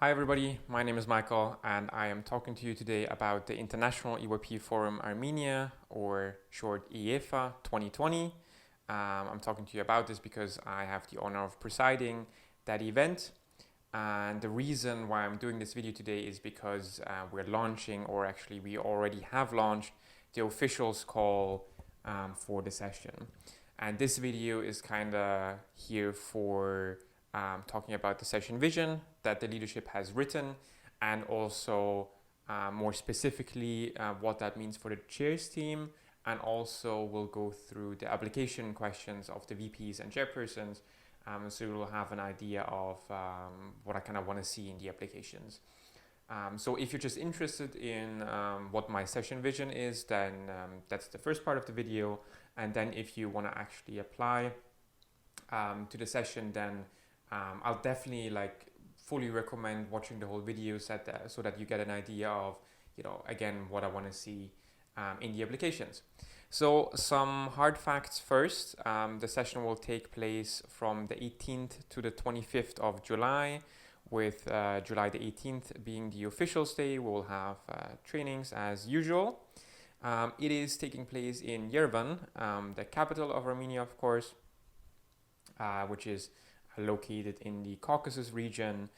Hi everybody, my name is Michael and I am talking to you today about the International EYP Forum Armenia, or short IEFA 2020. I'm talking to you about this because I have the honor of presiding that event, and the reason why I'm doing this video today is because we're launching, or actually we already have launched, the officials call for the session. And this video is kind of here for talking about the session vision that the leadership has written, and also more specifically what that means for the chairs team, and also we'll go through the application questions of the VPs and chairpersons, so you'll have an idea of what I kind of want to see in the applications. So if you're just interested in what my session vision is, then that's the first part of the video. And then if you want to actually apply to the session, then I'll definitely fully recommend watching the whole video set so that you get an idea of, again, what I want to see in the applications. So some hard facts first. The session will take place from the 18th to the 25th of July, with July the 18th being the officials day. We'll have trainings as usual. It is taking place in Yerevan, the capital of Armenia, of course, which is located in the Caucasus region,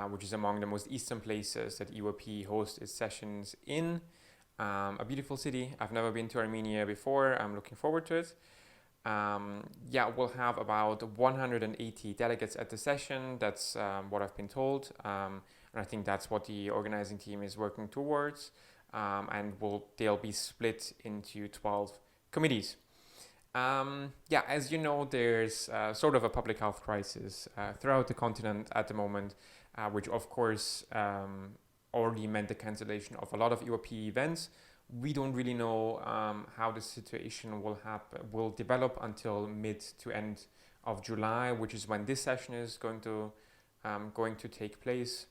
which is among the most eastern places that EYP hosts its sessions in. A beautiful city. I've never been to Armenia before. I'm looking forward to it. We'll have about 180 delegates at the session. That's what I've been told. And I think that's what the organizing team is working towards. And they'll be split into 12 committees. As you know, there's sort of a public health crisis throughout the continent at the moment, which of course already meant the cancellation of a lot of EYP events. We don't really know how the situation will develop until mid to end of July, which is when this session is going to take place.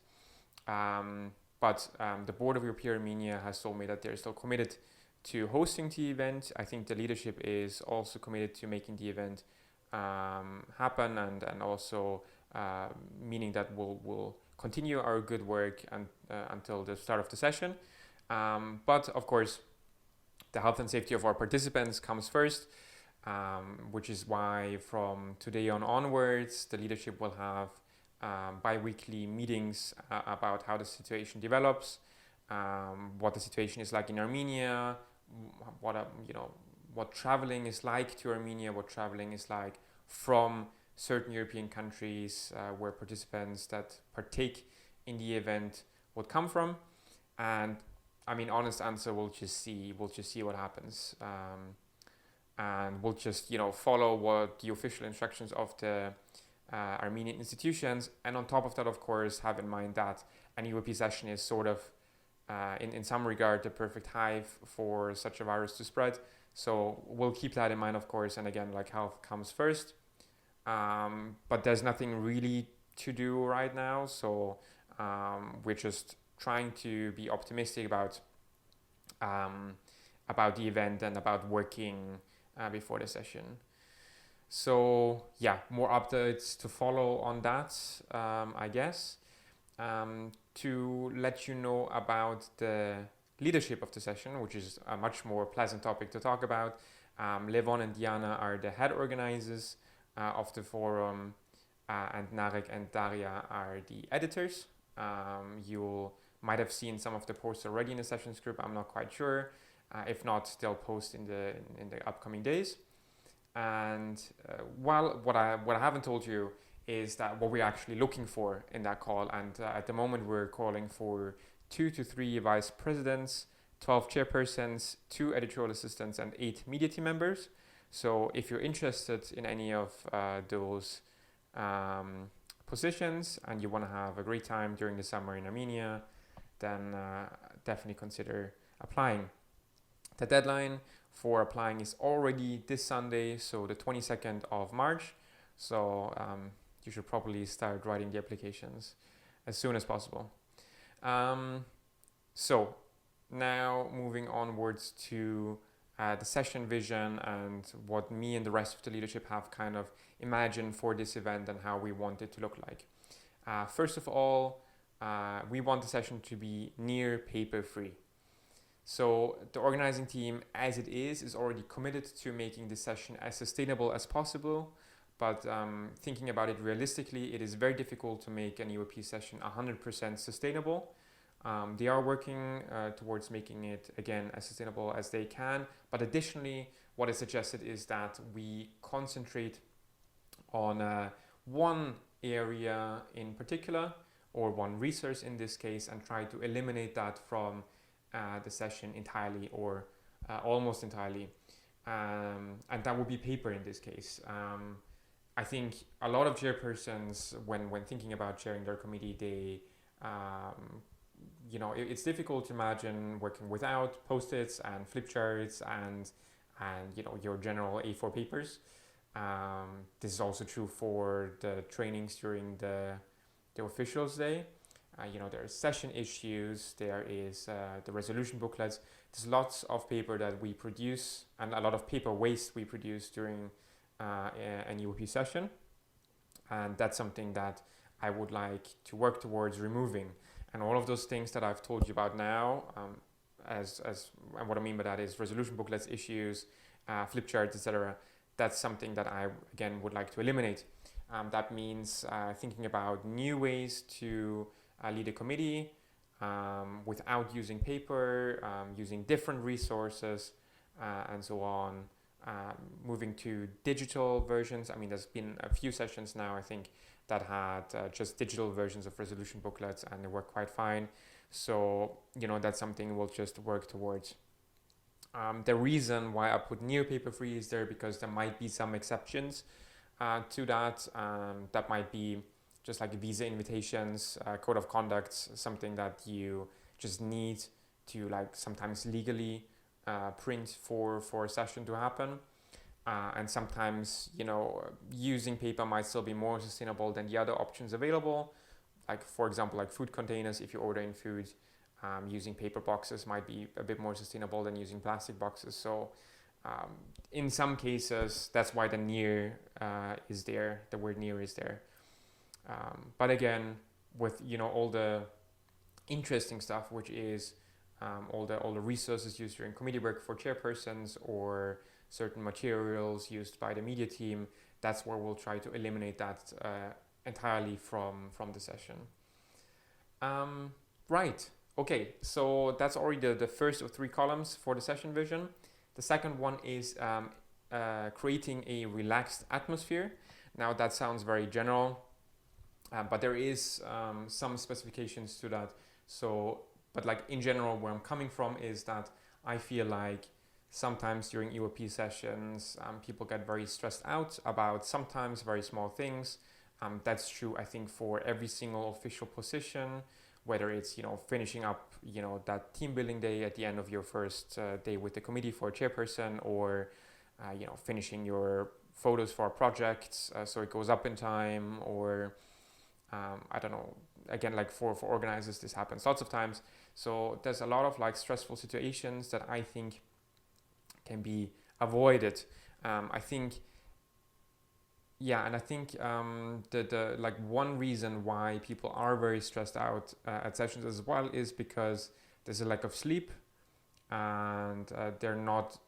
But the board of EYP Armenia has told me that they're still committed to hosting the event. I think the leadership is also committed to making the event happen, and also meaning that we'll continue our good work until the start of the session. But of course, the health and safety of our participants comes first, which is why from today onwards, the leadership will have bi-weekly meetings about how the situation develops, what the situation is like in Armenia, what traveling is like to Armenia, what traveling is like from certain European countries where participants that partake in the event would come from. And I mean, honest answer, we'll just see what happens, and we'll just follow what the official instructions of the Armenian institutions. And on top of that, of course, have in mind that an EYP session is sort of in some regard the perfect hive for such a virus to spread. So we'll keep that in mind, of course, and again, health comes first. But there's nothing really to do right now, so we're just trying to be optimistic about the event and about working before the session. So more updates to follow on that, I guess. To let you know about the leadership of the session, which is a much more pleasant topic to talk about. Levon and Diana are the head organizers of the forum, and Narek and Daria are the editors. You might have seen some of the posts already in the session script. I'm not quite sure. If not, they'll post in the upcoming days. And what I haven't told you is that what we're actually looking for in that call. And at the moment, we're calling for 2 to 3 vice presidents, 12 chairpersons, 2 editorial assistants, and 8 media team members. So if you're interested in any of those positions and you want to have a great time during the summer in Armenia, then definitely consider applying. The deadline for applying is already this Sunday, so the 22nd of March. So you should probably start writing the applications as soon as possible. So now moving onwards to the session vision and what me and the rest of the leadership have kind of imagined for this event and how we want it to look like. First of all, we want the session to be near paper free. So the organizing team, as it is already committed to making this session as sustainable as possible. But thinking about it realistically, it is very difficult to make an EOP session 100% sustainable. They are working towards making it, again, as sustainable as they can. But additionally, what is suggested is that we concentrate on one area in particular, or one resource in this case, and try to eliminate that from the session entirely, or almost entirely. And that would be paper in this case. I think a lot of chairpersons, when thinking about chairing their committee, they, it's difficult to imagine working without Post-its and flip charts and your general A4 papers. This is also true for the trainings during the officials day. There are session issues, there is the resolution booklets. There's lots of paper that we produce and a lot of paper waste we produce during an EOP session. And that's something that I would like to work towards removing. And all of those things that I've told you about now, and what I mean by that is resolution booklets, issues, flip charts, etc. That's something that I, again, would like to eliminate. That means thinking about new ways to lead a committee without using paper, using different resources, and so on. Moving to digital versions. I mean, there's been a few sessions now, I think, that had just digital versions of resolution booklets, and they work quite fine. So, that's something we'll just work towards. The reason why I put near paper free is there because there might be some exceptions to that. That might be just like visa invitations, code of conduct, something that you just need to like sometimes legally print for a session to happen. And sometimes, using paper might still be more sustainable than the other options available. Like, for example, like food containers, if you're ordering food, using paper boxes might be a bit more sustainable than using plastic boxes. So in some cases, that's why the near is there, the word near is there. But again, with, all the interesting stuff, which is all the resources used during committee work for chairpersons or certain materials used by the media team, that's where we'll try to eliminate that entirely from the session. Right, okay, so that's already the first of 3 columns for the session vision. The second one is creating a relaxed atmosphere. Now that sounds very general, but there is some specifications to that. So, but like in general, where I'm coming from is that I feel like sometimes during EOP sessions, people get very stressed out about sometimes very small things. That's true, I think, for every single official position, whether it's, finishing up, that team building day at the end of your first day with the committee for a chairperson, or, finishing your photos for a project so it goes up in time, or, I don't know, again, like for organizers, this happens lots of times. So there's a lot of like stressful situations that I think can be avoided. I think the like one reason why people are very stressed out at sessions as well is because there's a lack of sleep, and they're not,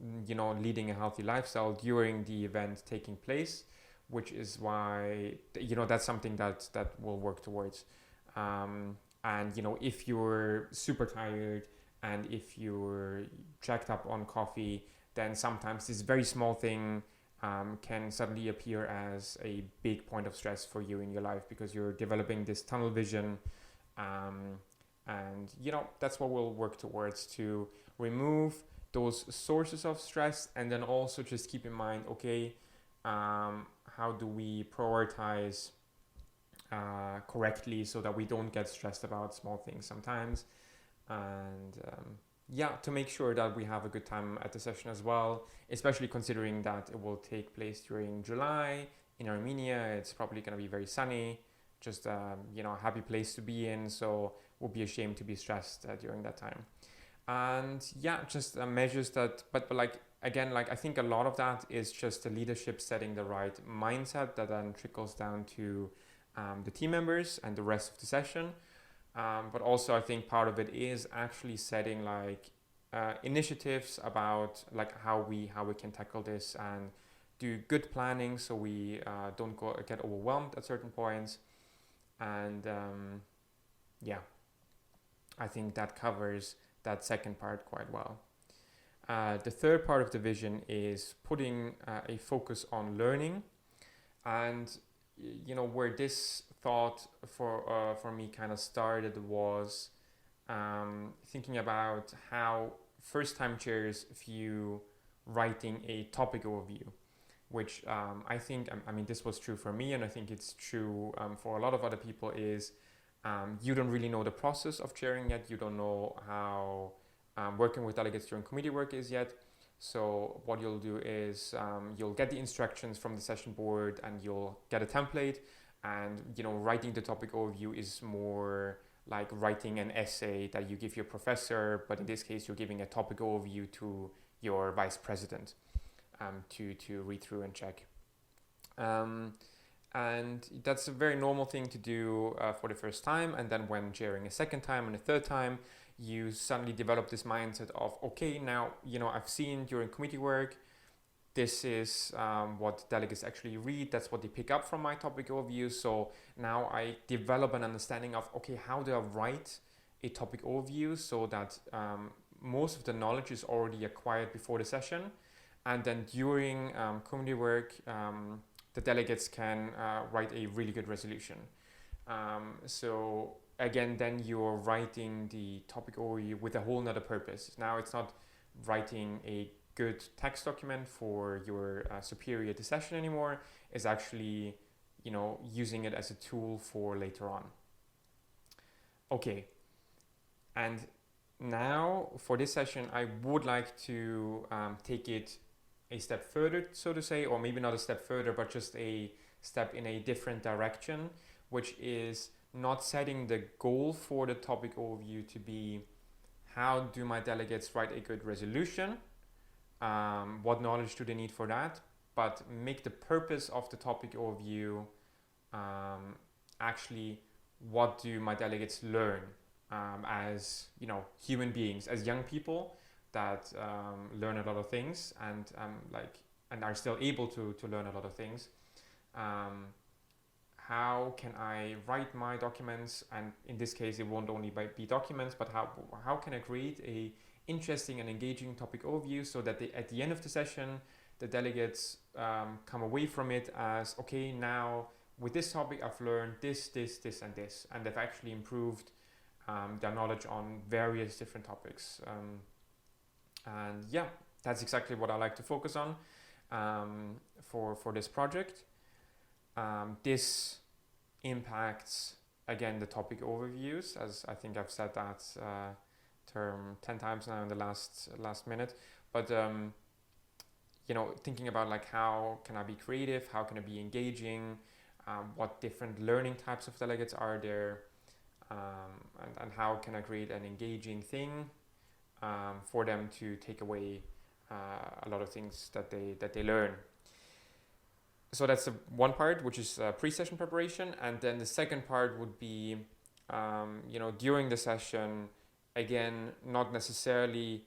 leading a healthy lifestyle during the event taking place, which is why, that's something that we'll work towards. And, if you're super tired and if you're jacked up on coffee, then sometimes this very small thing can suddenly appear as a big point of stress for you in your life, because you're developing this tunnel vision. And, that's what we'll work towards, to remove those sources of stress, and then also just keep in mind, okay, how do we prioritize correctly so that we don't get stressed about small things sometimes, and to make sure that we have a good time at the session as well, especially considering that it will take place during July in Armenia. It's probably going to be very sunny, just a happy place to be in, so it would be a shame to be stressed during that time. And just measures that, but like again, like I think a lot of that is just the leadership setting the right mindset that then trickles down to the team members and the rest of the session. But also I think part of it is actually setting like initiatives about like how we can tackle this and do good planning so we don't get overwhelmed at certain points. And yeah, I think that covers that second part quite well. The third part of the vision is putting a focus on learning, and where this thought for me kind of started was thinking about how first-time chairs view writing a topic overview, which I mean, this was true for me, and I think it's true for a lot of other people, is you don't really know the process of chairing yet. You don't know how working with delegates during committee work is yet. So what you'll do is you'll get the instructions from the session board and you'll get a template, and writing the topic overview is more like writing an essay that you give your professor, but in this case you're giving a topic overview to your vice president to read through and check. And that's a very normal thing to do for the first time, and then when chairing a second time and a third time, you suddenly develop this mindset of, okay, now I've seen during committee work, this is what delegates actually read, that's what they pick up from my topic overview. So now I develop an understanding of, okay, how do I write a topic overview so that most of the knowledge is already acquired before the session, and then during committee work the delegates can write a really good resolution. So again, then you're writing the topic overview with a whole nother purpose. Now it's not writing a good text document for your superior at the session anymore. It's actually, using it as a tool for later on. Okay, and now for this session, I would like to take it a step further, so to say, or maybe not a step further, but just a step in a different direction, which is not setting the goal for the topic overview to be how do my delegates write a good resolution, what knowledge do they need for that, but make the purpose of the topic overview actually what do my delegates learn as human beings, as young people that learn a lot of things and are still able to learn a lot of things. How can I write my documents? And in this case, it won't only be documents, but how can I create a interesting and engaging topic overview so that at the end of the session, the delegates come away from it as, okay, now with this topic, I've learned this, and this, and they've actually improved their knowledge on various different topics. And yeah, that's exactly what I like to focus on for this project. This impacts, again, the topic overviews, as I think I've said that term 10 times now in the last minute. But thinking about like how can I be creative, how can I be engaging, what different learning types of delegates are there, and how can I create an engaging thing for them to take away a lot of things that they learn. So that's the one part, which is pre-session preparation, and then the second part would be during the session, again, not necessarily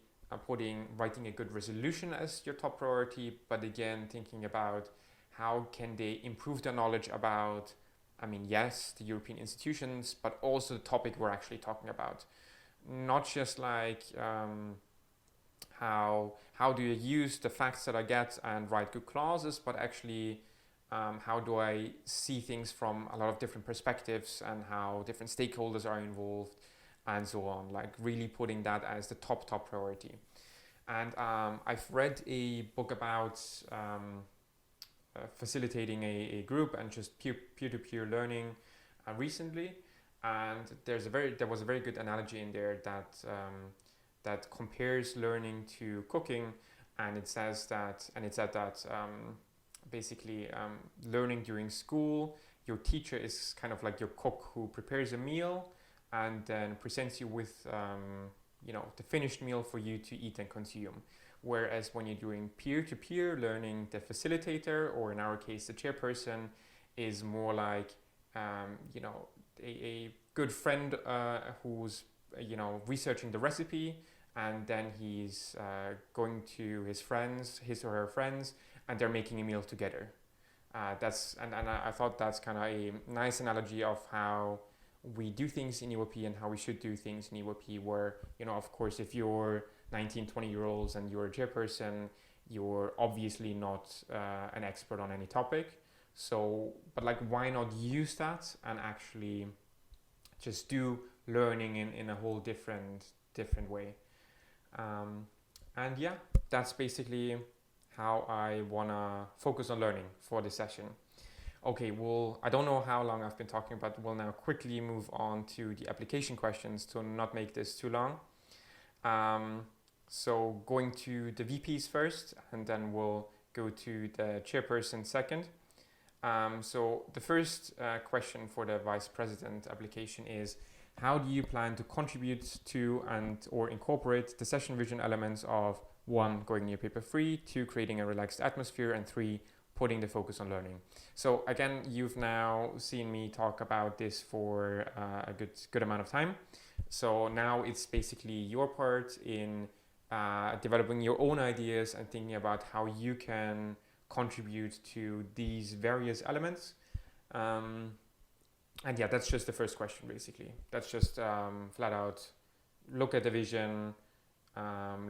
writing a good resolution as your top priority, but again thinking about how can they improve their knowledge about, yes, the European institutions, but also the topic we're actually talking about. Not just like how do you use the facts that I get and write good clauses, but actually how do I see things from a lot of different perspectives and how different stakeholders are involved and so on, like really putting that as the top priority. And I've read a book about facilitating a group and just peer-to-peer learning recently, and there was a very good analogy in there that compares learning to cooking, and it said that basically learning during school, your teacher is kind of like your cook who prepares a meal and then presents you with the finished meal for you to eat and consume. Whereas when you're doing peer-to-peer learning, the facilitator, or in our case the chairperson, is more like a good friend who's researching the recipe, and then he's going to his or her friends, and they're making a meal together. I thought that's kind of a nice analogy of how we do things in EOP and how we should do things in EOP, where, of course, if you're 19, 20-year-olds and you're a chairperson, you're obviously not an expert on any topic. So, but like, why not use that and actually just do learning in a whole different way. And yeah, that's basically how I wanna focus on learning for this session. Okay, well, I don't know how long I've been talking, but we'll now quickly move on to the application questions to not make this too long. So going to the VPs first, and then we'll go to the chairperson second. So the first question for the vice president application is, how do you plan to contribute to and or incorporate the session vision elements of 1, going near paper free, 2, creating a relaxed atmosphere, and 3, putting the focus on learning? So again, you've now seen me talk about this for a good amount of time. So now it's basically your part in developing your own ideas and thinking about how you can contribute to these various elements. And yeah, that's just the first question, basically. That's just flat out look at the vision,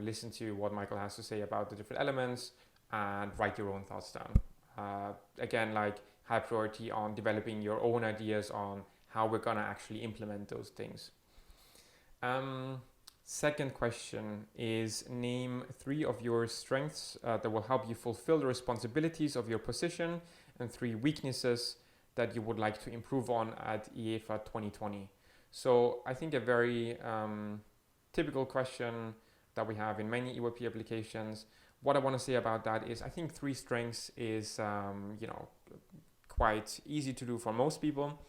listen to what Michael has to say about the different elements, and write your own thoughts down. Again, like, high priority on developing your own ideas on how we're gonna actually implement those things. Second question is, name 3 of your strengths that will help you fulfill the responsibilities of your position, and 3 weaknesses that you would like to improve on at IEFA 2020. So I think a very typical question that we have in many EOP applications. What I want to say about that is, I think 3 strengths is quite easy to do for most people.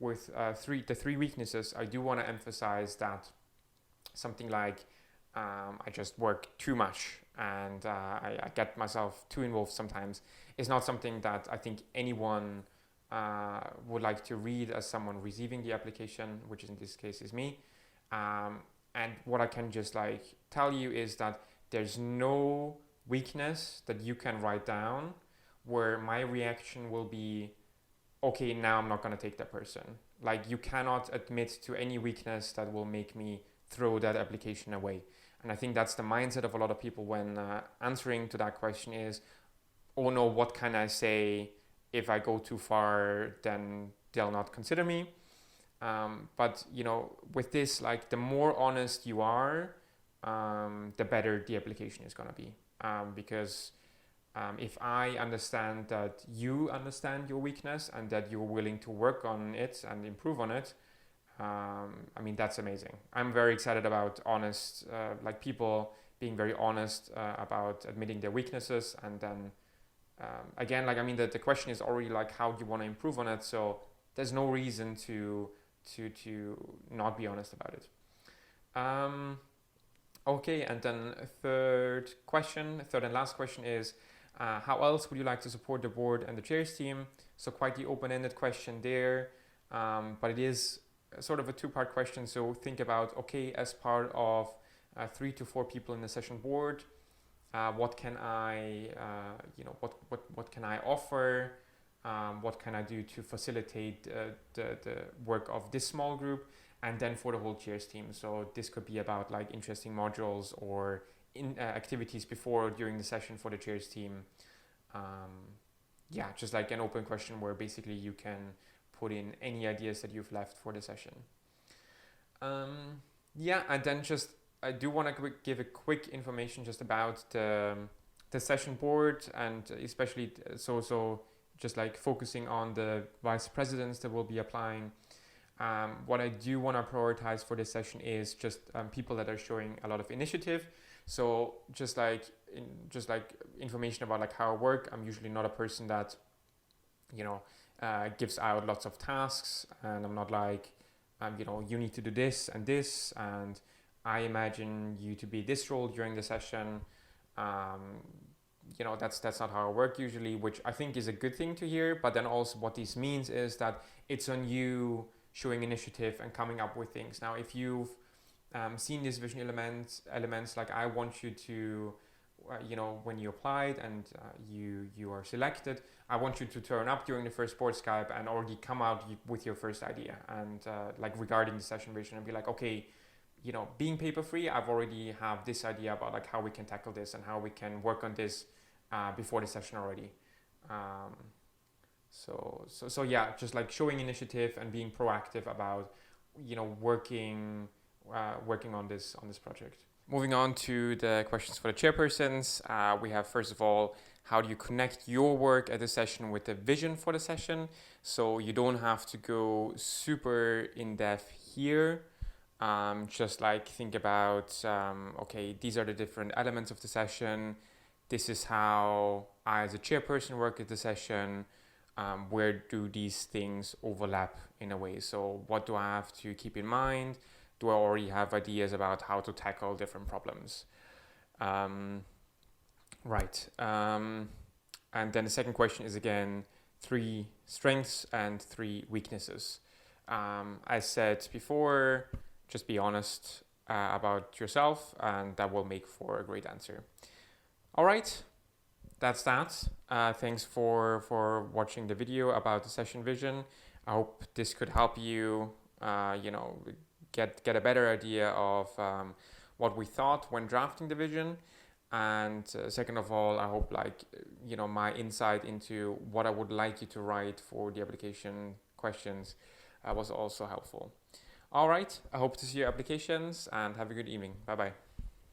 With the 3 weaknesses, I do want to emphasize that something like I just work too much and I get myself too involved sometimes is not something that I think anyone would like to read as someone receiving the application, which in this case is me. And what I can just like tell you is that there's no weakness that you can write down where my reaction will be, okay, now I'm not going to take that person. Like, you cannot admit to any weakness that will make me throw that application away. And I think that's the mindset of a lot of people when answering to that question is, oh no, what can I say? If I go too far, then they'll not consider me. But with this, like, the more honest you are, the better the application is going to be. Because if I understand that you understand your weakness and that you're willing to work on it and improve on it, I mean, that's amazing. I'm very excited about honest, like, people being very honest about admitting their weaknesses. And then again, like, I mean, the question is already like, how do you want to improve on it? So there's no reason to not be honest about it. Okay, and then third and last question is, how else would you like to support the board and the chairs team? So quite the open-ended question there, but it is sort of a 2-part question. So think about, okay, as part of 3 to 4 people in the session board, what can I, what can I offer? What can I do to facilitate the work of this small group? And then for the whole chairs team. So this could be about like interesting modules or activities before or during the session for the chairs team. Just like an open question where basically you can put in any ideas that you've left for the session. And then just, I do want to give a quick information just about the session board, and especially so just like focusing on the vice presidents that will be applying. What I do want to prioritize for this session is just people that are showing a lot of initiative. So just like information about like how I work. I'm usually not a person that gives out lots of tasks, and I'm not like you need to do this, and I imagine you to be this role during the session. That's not how I work usually, which I think is a good thing to hear. But then also what this means is that it's on you showing initiative and coming up with things. Now, if you've seen these vision elements like I want you to, when you applied and you are selected, I want you to turn up during the first sports Skype and already come out with your first idea and like regarding the session vision and be like, okay, being paper free, I've already have this idea about like how we can tackle this and how we can work on this before the session already. So yeah, just like showing initiative and being proactive about working on this project. Moving on to the questions for the chairpersons, we have first of all, how do you connect your work at the session with the vision for the session? So you don't have to go super in depth here. Just like think about, okay, these are the different elements of the session. This is how I as a chairperson work at the session. Where do these things overlap in a way? So what do I have to keep in mind? Do I already have ideas about how to tackle different problems? Right. And then the second question is again, 3 strengths and 3 weaknesses. As said before, just be honest about yourself and that will make for a great answer. All right. That's that. Thanks for watching the video about the session vision. I hope this could help you, get a better idea of what we thought when drafting the vision. And second of all, I hope my insight into what I would like you to write for the application questions was also helpful. All right. I hope to see your applications and have a good evening. Bye-bye.